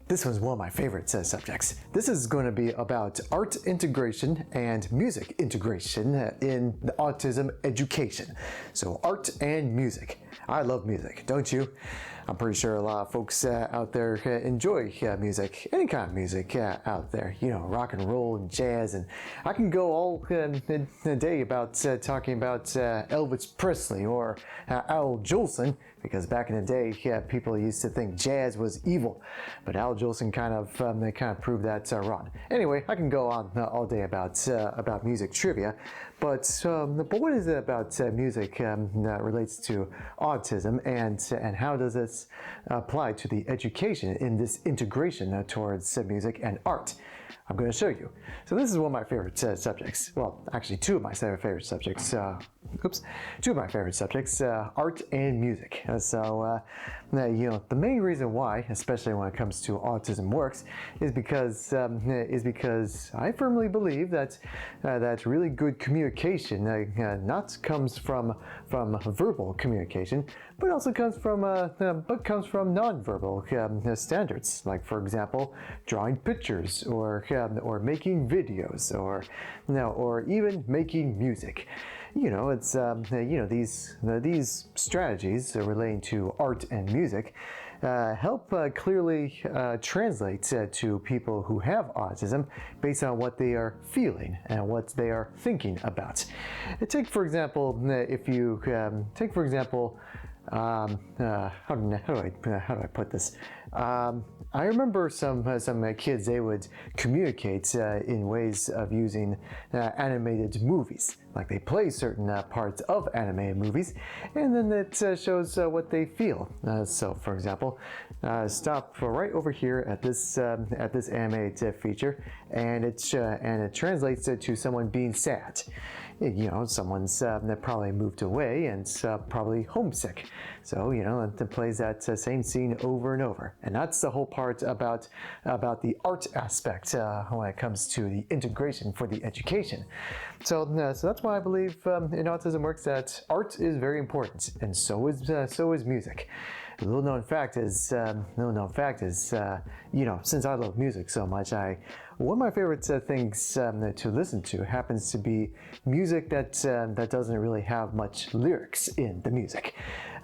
This was one of my favorite subjects. This is going to be about art integration and music integration in the autism education. So art and music. I love music, don't you? I'm pretty sure a lot of folks out there enjoy music, any kind of music out there, you know, rock and roll and jazz, and I can go all day about talking about Elvis Presley or Al Jolson, because back in the day, people used to think jazz was evil, but Al Jolson kind of proved that wrong. Anyway, I can go on all day about music trivia, but what is it about music that relates to autism, and how does this apply to the education in this integration towards music and art? I'm going to show you. So this is one of my favorite subjects. Well, actually two of my favorite subjects. Two of my favorite subjects, art and music. So, you know, the main reason why, especially when it comes to Autismworks, is because I firmly believe that that really good communication not comes from verbal communication, but also comes from nonverbal standards. Like, for example, drawing pictures, or making videos, or even making music. You know, it's you know, these strategies relating to art and music help clearly translate to people who have autism based on what they are feeling and what they are thinking about. Take for example, if you take for example, how do I put this? I remember some kids, they would communicate in ways of using animated movies. Like, they play certain parts of animated movies, and then it shows what they feel. So, for example, stop right over here at this animated feature, and it translates it to someone being sad. You know, someone's that probably moved away and probably homesick. So, you know, it plays that same scene over and over. And that's the whole part about the art aspect when it comes to the integration for the education. So that's why I believe in Autismworks that art is very important, and so is music. A little known fact is, you know, since I love music so much, one of my favorite things to listen to happens to be music that doesn't really have much lyrics in the music.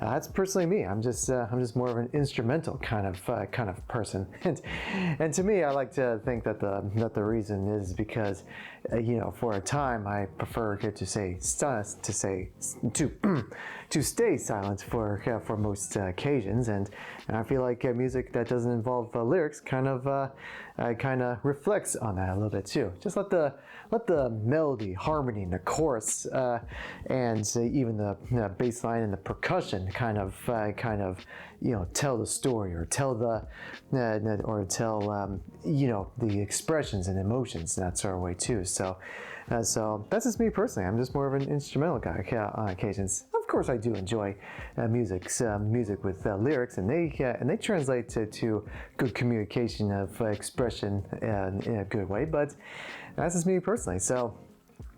That's personally me. I'm just more of an instrumental kind of person, and to me, I like to think that the reason is because, you know, for a time I prefer to stay silent for most occasions, and I feel like music that doesn't involve lyrics kind of reflects on that a little bit too. Just let the melody, harmony, and the chorus, and even the bass line and the percussion kind of you know, tell the story, or tell you know, the expressions and emotions in that sort of way too. So that's just me personally. I'm just more of an instrumental guy on occasions. Of course, I do enjoy music with lyrics, and they translate to good communication of expression in a good way. But that's just me personally. So.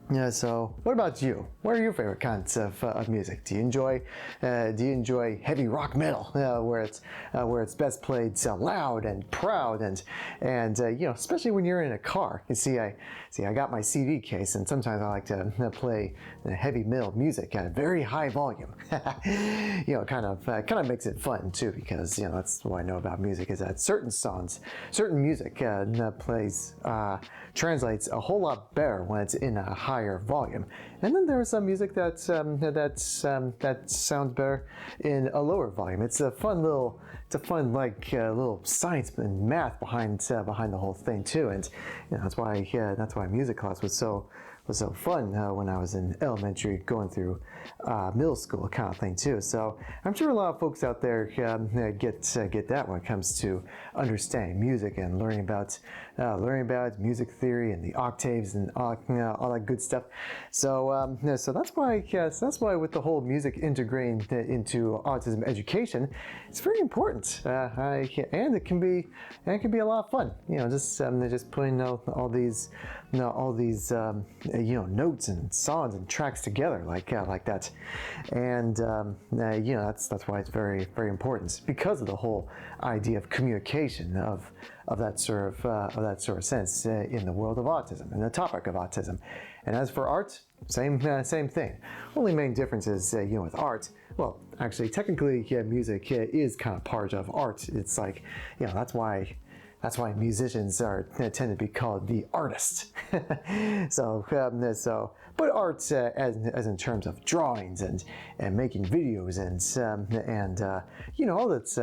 Yeah. So, what about you? What are your favorite kinds of music? Do you enjoy heavy rock metal, where it's best played loud and proud, and you know, especially when you're in a car? You see, I got my CD case, and sometimes I like to play heavy metal music at a very high volume. You know, kind of makes it fun too, because, you know, that's what I know about music, is that certain music translates a whole lot better when it's in a higher volume, and then there's some music that sounds better in a lower volume. It's a fun little science and math behind the whole thing too, and you know, that's why music class was so fun when I was in elementary, going through middle school kind of thing too. So I'm sure a lot of folks out there get that when it comes to understanding music and learning about music theory and the octaves and all that good stuff. So that's why with the whole music integrating into autism education, it's very important. And it can be a lot of fun. You know, just putting all these notes and songs and tracks together like that, and that's why it's very very important because of the whole idea of communication of that sort of sense in the world of autism and the topic of autism. And as for art, same thing. Only main difference is with art. Well, actually, technically, music is kind of part of art. It's like that's why musicians tend to be called the artists. But art, as in terms of drawings and making videos and all that's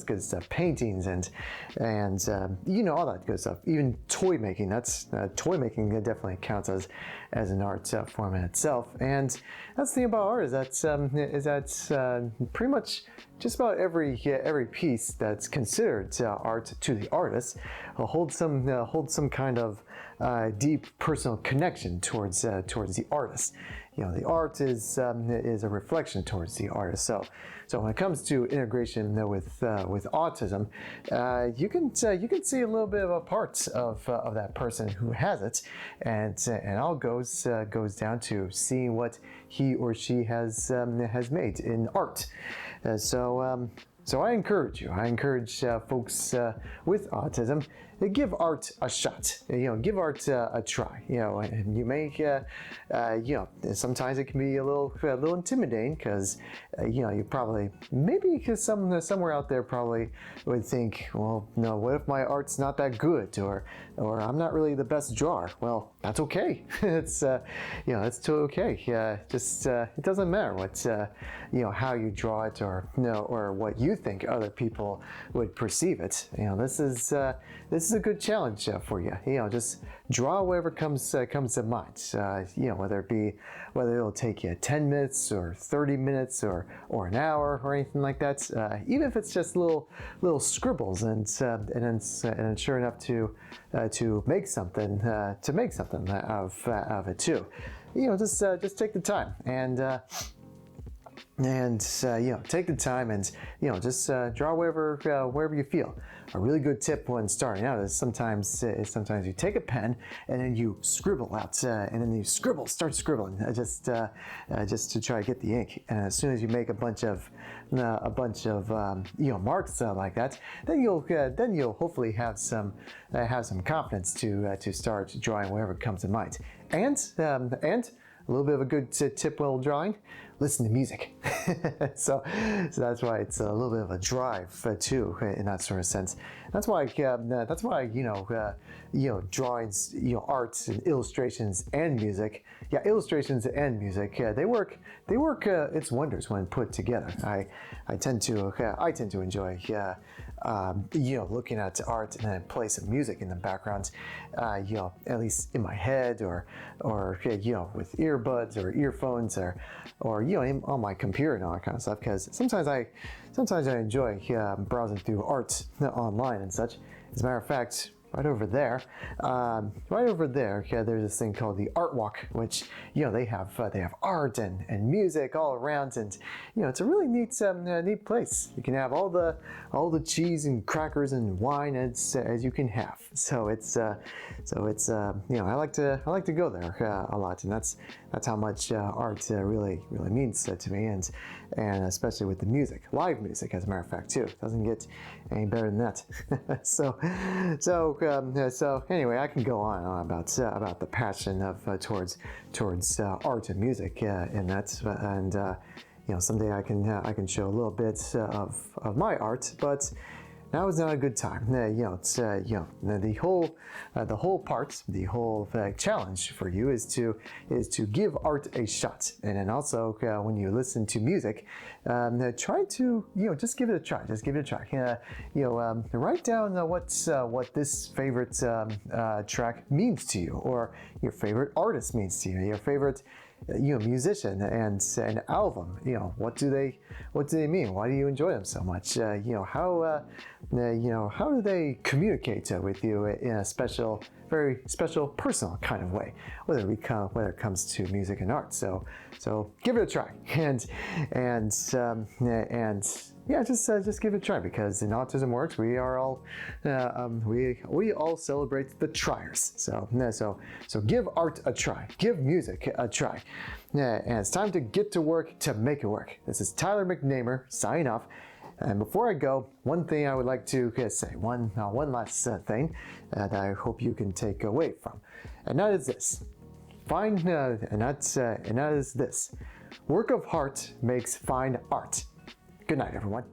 good stuff, paintings and all that good stuff. Even toy making. Toy making definitely counts as an art form in itself. And that's the thing about art is that pretty much just about every piece that's considered art to the artist holds some kind of deep personal connection towards the artist. The art is a reflection towards the artist. So when it comes to integration with autism, you can see a little bit of a part of that person who has it, and all goes down to seeing what he or she has made in art. So I encourage folks with autism to give art a shot. Give art a try. And you may, sometimes it can be a little intimidating because, you probably because somewhere out there probably would think, well, no, what if my art's not that good, or I'm not really the best drawer? Well, that's okay. It's it's totally okay. Just it doesn't matter what how you draw it or what you think other people would perceive it. This is a good challenge for you. Just draw whatever comes to mind. Whether it'll take you 10 minutes or 30 minutes or an hour or anything like that. Even if it's just little scribbles and sure enough to make something of it too. Just take the time and take the time and just draw wherever you feel. A really good tip when starting out is sometimes you take a pen and then you scribble out and then you start scribbling just to try to get the ink. And as soon as you make a bunch of marks like that, then you'll hopefully have some confidence to start drawing wherever comes to mind. And a little bit of a good tip while drawing: listen to music. so that's why it's a little bit of a drive too, in that sort of sense. That's why drawings, arts and illustrations and music. Yeah, illustrations and music. They work its wonders when put together. I tend to enjoy looking at art and then play some music in the background, at least in my head or with earbuds or earphones or on my computer and all that kind of stuff. Because sometimes I enjoy browsing through art online and such. As a matter of fact, right over there, there's this thing called the Art Walk, which they have art and music all around, and it's a really neat place. You can have all the cheese and crackers and wine as you can have. So it's I like to go there a lot, and that's how much art really means to me, and especially with the music, live music, as a matter of fact, too. It doesn't get any better than that. So anyway, I can go on and on about the passion of towards art and music and that, and someday I can show a little bit of my art, but now is not a good time. The whole challenge for you is to give art a shot, and then also when you listen to music, try to just give it a try. Just give it a try. Write down what this favorite track means to you, or your favorite artist means to you, your favorite musician and an album. What do they mean? Why do you enjoy them so much? How do they communicate with you in a very special, personal kind of way? Whether it comes to music and art. So give it a try, and yeah, just give it a try, because in Autismworks we are all we all celebrate the triers. So give art a try, give music a try. And it's time to get to work to make it work. This is Tyler McNamer signing off. And before I go, one thing I would like to say, one last thing that I hope you can take away from, and that is this. And that is this. Work of heart makes fine art. Good night, everyone.